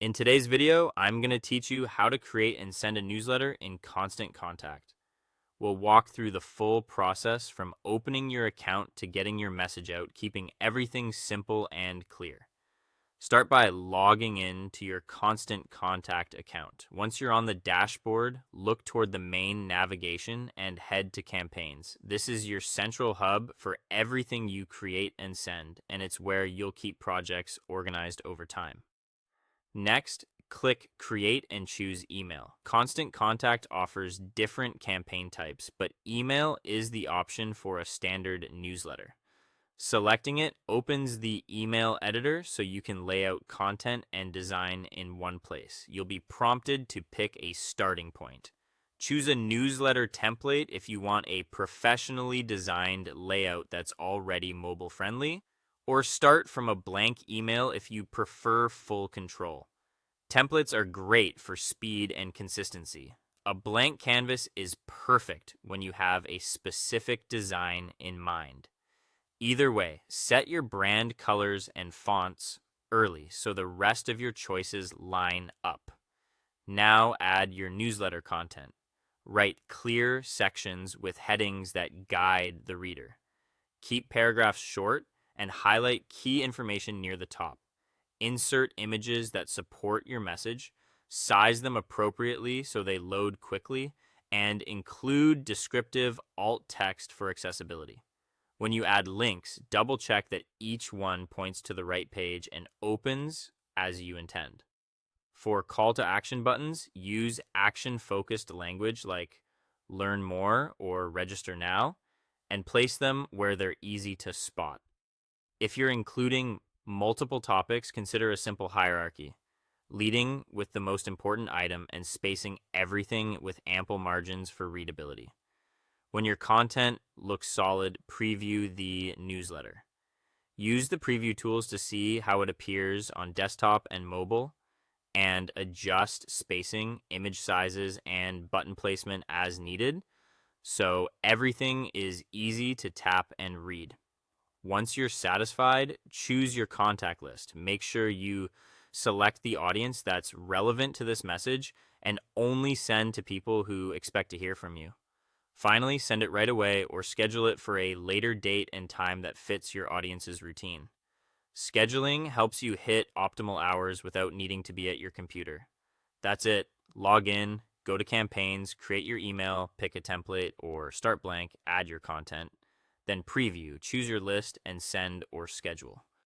In today's video, I'm going to teach you how to create and send a newsletter in Constant Contact. We'll walk through the full process from opening your account to getting your message out, keeping everything simple and clear. Start by logging in to your Constant Contact account. Once you're on the dashboard, look toward the main navigation and head to Campaigns. This is your central hub for everything you create and send, and it's where you'll keep projects organized over time. Next, click Create and choose Email. Constant Contact offers different campaign types, but email is the option for a standard newsletter. Selecting it opens the email editor so you can lay out content and design in one place. You'll be prompted to pick a starting point. Choose a newsletter template if you want a professionally designed layout that's already mobile friendly, or start from a blank email if you prefer full control. Templates are great for speed and consistency. A blank canvas is perfect when you have a specific design in mind. Either way, set your brand colors and fonts early so the rest of your choices line up. Now add your newsletter content. Write clear sections with headings that guide the reader. Keep paragraphs short and highlight key information near the top. Insert images that support your message, size them appropriately so they load quickly, and include descriptive alt text for accessibility. When you add links, double check that each one points to the right page and opens as you intend. For call to action buttons, use action-focused language like learn more or register now, and place them where they're easy to spot. If you're including multiple topics, consider a simple hierarchy, leading with the most important item and spacing everything with ample margins for readability. When your content looks solid, preview the newsletter. Use the preview tools to see how it appears on desktop and mobile, and adjust spacing, image sizes, and button placement as needed, so everything is easy to tap and read. Once you're satisfied, choose your contact list. Make sure you select the audience that's relevant to this message and only send to people who expect to hear from you. Finally, send it right away or schedule it for a later date and time that fits your audience's routine. Scheduling helps you hit optimal hours without needing to be at your computer. That's it. Log in, go to Campaigns, create your email, pick a template, or start blank, add your content. Then preview, choose your list, and send or schedule.